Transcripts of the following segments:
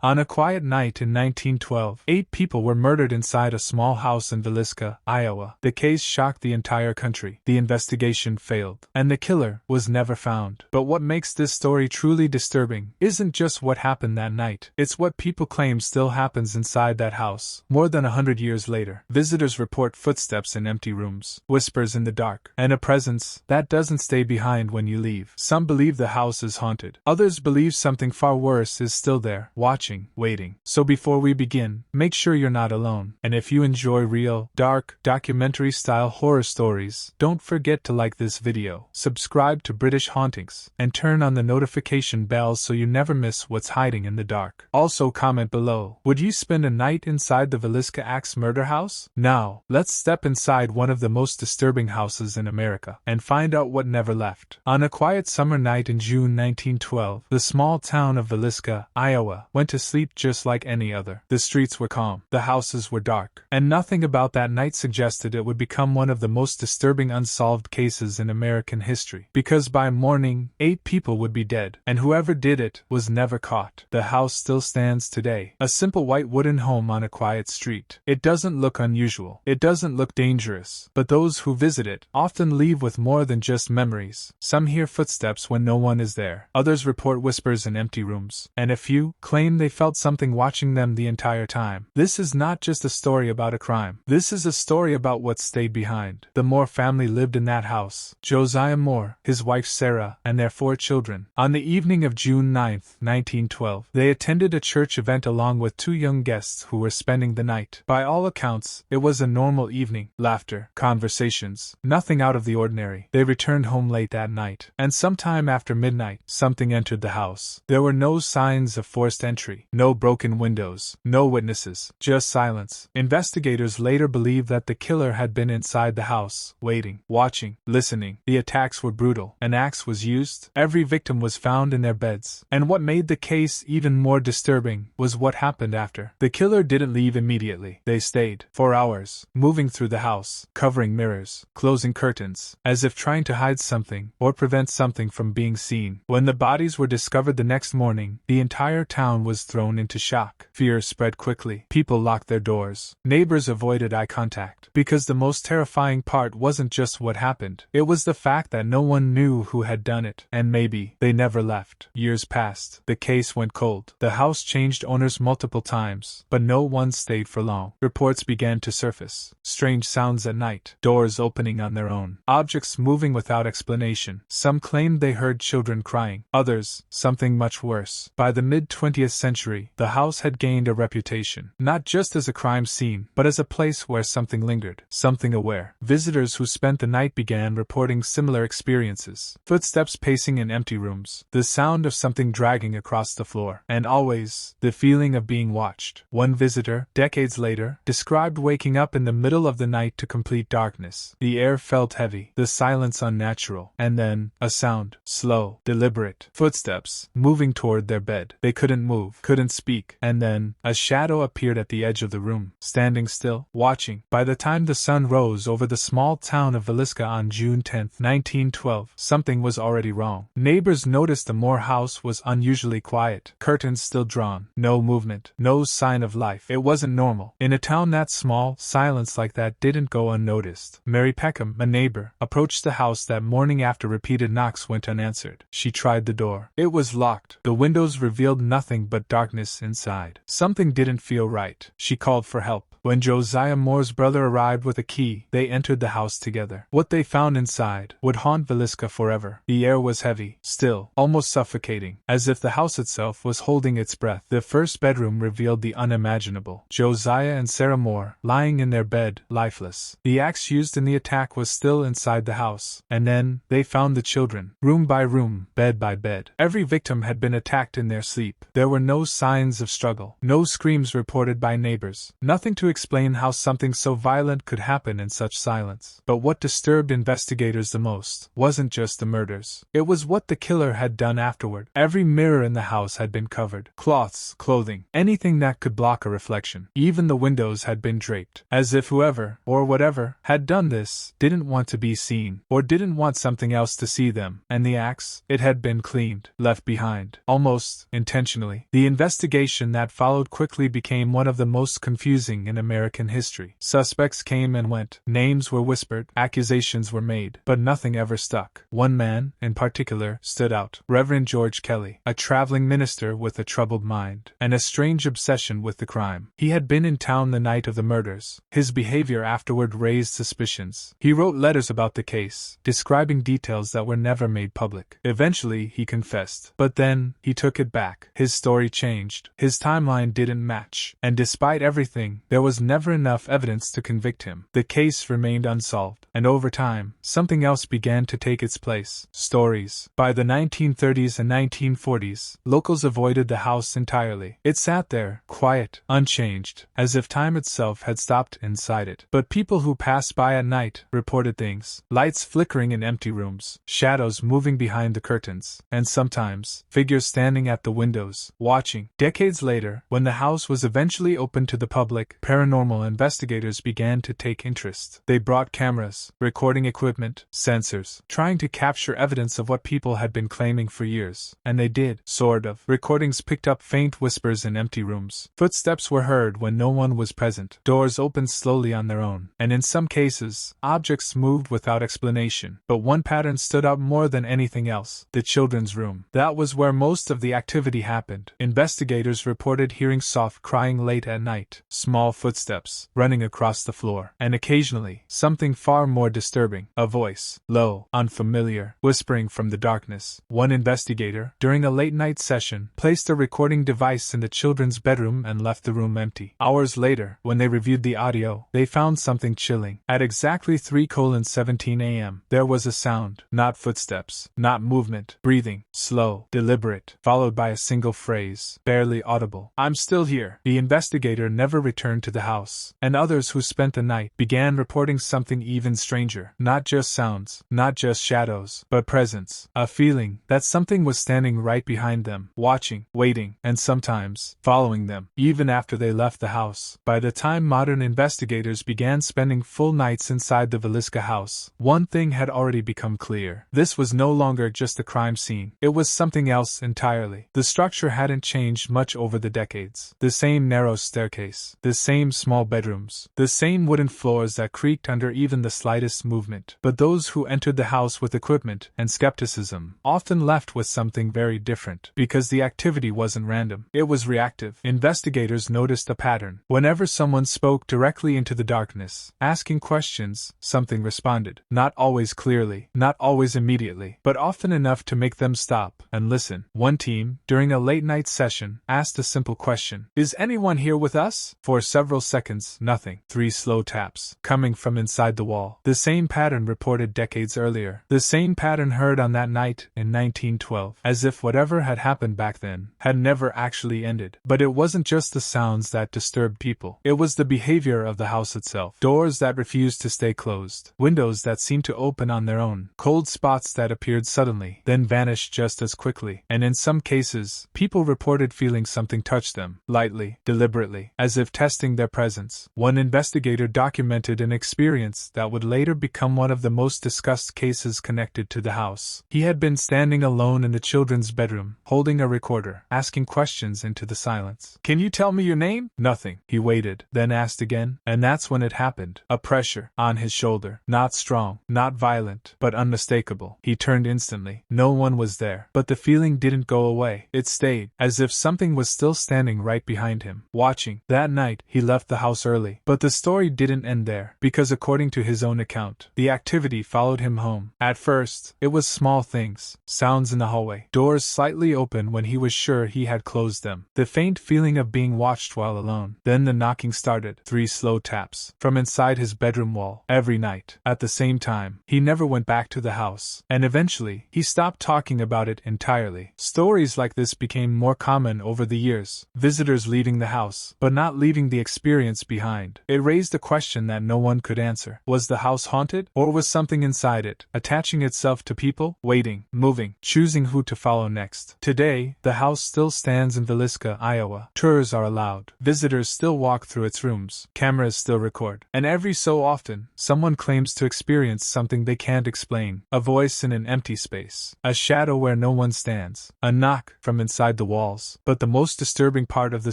On a quiet night in 1912, 8 people were murdered inside a small house in Villisca, Iowa. The case shocked the entire country. The investigation failed, and the killer was never found. But what makes this story truly disturbing isn't just what happened that night. It's what people claim still happens inside that house. More than 100 years later, visitors report footsteps in empty rooms, whispers in the dark, and a presence that doesn't stay behind when you leave. Some believe the house is haunted. Others believe something far worse is still there, watching, waiting. So before we begin, make sure you're not alone. And if you enjoy real, dark, documentary-style horror stories, don't forget to like this video, subscribe to British Hauntings, and turn on the notification bell so you never miss what's hiding in the dark. Also comment below, would you spend a night inside the Villisca Axe Murder House? Now, let's step inside one of the most disturbing houses in America, and find out what never left. On a quiet summer night in June 1912, the small town of Villisca, Iowa, went to sleep just like any other. The streets were calm, the houses were dark, and nothing about that night suggested it would become one of the most disturbing unsolved cases in American history. Because by morning, 8 people would be dead, and whoever did it was never caught. The house still stands today, a simple white wooden home on a quiet street. It doesn't look unusual, it doesn't look dangerous, but those who visit it often leave with more than just memories. Some hear footsteps when no one is there, others report whispers in empty rooms, and a few claim they felt something watching them the entire time. This is not just a story about a crime. This is a story about what stayed behind. The Moore family lived in that house. Josiah Moore, his wife Sarah, and their 4 children. On the evening of June 9, 1912, they attended a church event along with 2 young guests who were spending the night. By all accounts, it was a normal evening. Laughter, conversations, nothing out of the ordinary. They returned home late that night, and sometime after midnight, something entered the house. There were no signs of forced entry, no broken windows, no witnesses, just silence. Investigators later believed that the killer had been inside the house, waiting, watching, listening. The attacks were brutal. An axe was used. Every victim was found in their beds. And what made the case even more disturbing was what happened after. The killer didn't leave immediately. They stayed for hours, moving through the house, covering mirrors, closing curtains, as if trying to hide something or prevent something from being seen. When the bodies were discovered the next morning, the entire town was thrown into shock. Fear spread quickly. People locked their doors. Neighbors avoided eye contact. Because the most terrifying part wasn't just what happened. It was the fact that no one knew who had done it. And maybe they never left. Years passed. The case went cold. The house changed owners multiple times, but no one stayed for long. Reports began to surface. Strange sounds at night. Doors opening on their own. Objects moving without explanation. Some claimed they heard children crying. Others, something much worse. By the mid-20th century, the house had gained a reputation, not just as a crime scene, but as a place where something lingered, something aware. Visitors who spent the night began reporting similar experiences. Footsteps pacing in empty rooms, the sound of something dragging across the floor, and always, the feeling of being watched. One visitor, decades later, described waking up in the middle of the night to complete darkness. The air felt heavy, the silence unnatural, and then, a sound, slow, deliberate, footsteps, moving toward their bed. They couldn't move, couldn't speak, and then, a shadow appeared at the edge of the room, standing still, watching. By the time the sun rose over the small town of Villisca on June 10, 1912, something was already wrong. Neighbors noticed the Moore house was unusually quiet, curtains still drawn, no movement, no sign of life. It wasn't normal. In a town that small, silence like that didn't go unnoticed. Mary Peckham, a neighbor, approached the house that morning after repeated knocks went unanswered. She tried the door. It was locked. The windows revealed nothing but darkness inside. Something didn't feel right. She called for help. When Josiah Moore's brother arrived with a key, they entered the house together. What they found inside would haunt Villisca forever. The air was heavy, still, almost suffocating, as if the house itself was holding its breath. The first bedroom revealed the unimaginable. Josiah and Sarah Moore, lying in their bed, lifeless. The axe used in the attack was still inside the house. And then, they found the children, room by room, bed by bed. Every victim had been attacked in their sleep. There were no signs of struggle, no screams reported by neighbors, nothing to explain how something so violent could happen in such silence. But what disturbed investigators the most wasn't just the murders. It was what the killer had done afterward. Every mirror in the house had been covered. Cloths, clothing, anything that could block a reflection. Even the windows had been draped, as if whoever, or whatever, had done this, didn't want to be seen, or didn't want something else to see them. And the axe, it had been cleaned, left behind, almost intentionally. The investigation that followed quickly became one of the most confusing in American history. Suspects came and went, names were whispered, accusations were made, but nothing ever stuck. One man, in particular, stood out: Reverend George Kelly, a traveling minister with a troubled mind and a strange obsession with the crime. He had been in town the night of the murders. His behavior afterward raised suspicions. He wrote letters about the case, describing details that were never made public. Eventually, he confessed. But then, he took it back. His story changed. His timeline didn't match. And despite everything, there was never enough evidence to convict him. The case remained unsolved. And over time, something else began to take its place: stories. By the 1930s and 1940s, locals avoided the house entirely. It sat there, quiet, unchanged, as if time itself had stopped inside it. But people who passed by at night reported things: lights flickering in empty rooms, shadows moving behind the curtains, and sometimes, figures standing at the windows, watching. Decades later, when the house was eventually opened to the public, paranormal investigators began to take interest. They brought cameras, recording equipment, sensors, trying to capture evidence of what people had been claiming for years. And they did, sort of. Recordings picked up faint whispers in empty rooms. Footsteps were heard when no one was present. Doors opened slowly on their own. And in some cases, objects moved without explanation. But one pattern stood out more than anything else: the children's room. That was where most of the activity happened. Investigators reported hearing soft crying late at night, small footsteps running across the floor, and occasionally, something far more disturbing: a voice, low, unfamiliar, whispering from the darkness. One investigator, during a late-night session, placed a recording device in the children's bedroom and left the room empty. Hours later, when they reviewed the audio, they found something chilling. At exactly 3:17 a.m., there was a sound: not footsteps, not movement, breathing, slow, deliberate, followed by a single phrase, barely audible: "I'm still here." The investigator never returned to the house, and others who spent the night began reporting something even stranger: not just sounds, not just shadows, but presence, a feeling that something was standing right behind them, watching, waiting, and sometimes following them, even after they left the house. By the time modern investigators began spending full nights inside the Villisca house, one thing had already become clear: this was no longer just a crime scene. It was something else entirely. The structure hadn't changed much over the decades. The same narrow staircase, the same small bedrooms, the same wooden floors that creaked under even the slightest movement. But those who entered the house with equipment and skepticism often left with something very different, because the activity wasn't random. It was reactive. Investigators noticed a pattern. Whenever someone spoke directly into the darkness, asking questions, something responded. Not always clearly, not always immediately, but often enough to make them stop and listen. One team, during a late-night session, asked a simple question: "Is anyone here with us?" For several seconds, nothing. 3 slow taps, coming from inside the wall. The same pattern reported decades earlier. The same pattern heard on that night in 1912. As if whatever had happened back then had never actually ended. But it wasn't just the sounds that disturbed people. It was the behavior of the house itself. Doors that refused to stay closed. Windows that seemed to open on their own. Cold spots that appeared suddenly, then vanished just as quickly. And in some cases, people reported feeling something touch them, lightly, deliberately, as if testing their presence. One investigator documented an experience that would later become one of the most discussed cases connected to the house. He had been standing alone in the children's bedroom, holding a recorder, asking questions into the silence. "Can you tell me your name?" Nothing. He waited, then asked again, and that's when it happened. A pressure on his shoulder. Not strong, not violent, but unmistakable. He turned instantly. No one was there. But the feeling didn't go away. It stayed, as if something was still standing right behind him, watching. That night, he left the house early. But the story didn't end there, because according to his own account, the activity followed him home. At first, it was small things: sounds in the hallway, doors slightly open when he was sure he had closed them, the faint feeling of being watched while alone. Then the knocking started, 3 slow taps, from inside his bedroom wall, every night. At the same time, he never went back to the house, and eventually, he stopped talking about it entirely. Stories like this became more common over the years, visitors leaving the house, but not leaving the experience behind. It raised a question that no one could answer. Was the house haunted, or was something inside it, attaching itself to people, waiting, moving, choosing who to follow next? Today, the house still stands in Villisca, Iowa. Tours are allowed. Visitors still walk through its rooms. Cameras still record. And every so often, someone claims to experience something they can't explain. A voice in an empty space. A shadow where no one stands. A knock from inside the walls. walls. But the most disturbing part of the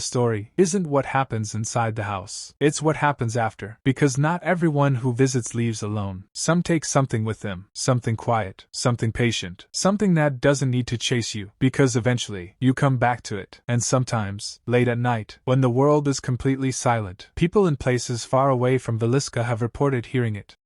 story isn't what happens inside the house. It's what happens after. Because not everyone who visits leaves alone. Some take something with them. Something quiet. Something patient. Something that doesn't need to chase you. Because eventually, you come back to it. And sometimes, late at night, when the world is completely silent, people in places far away from Villisca have reported hearing it.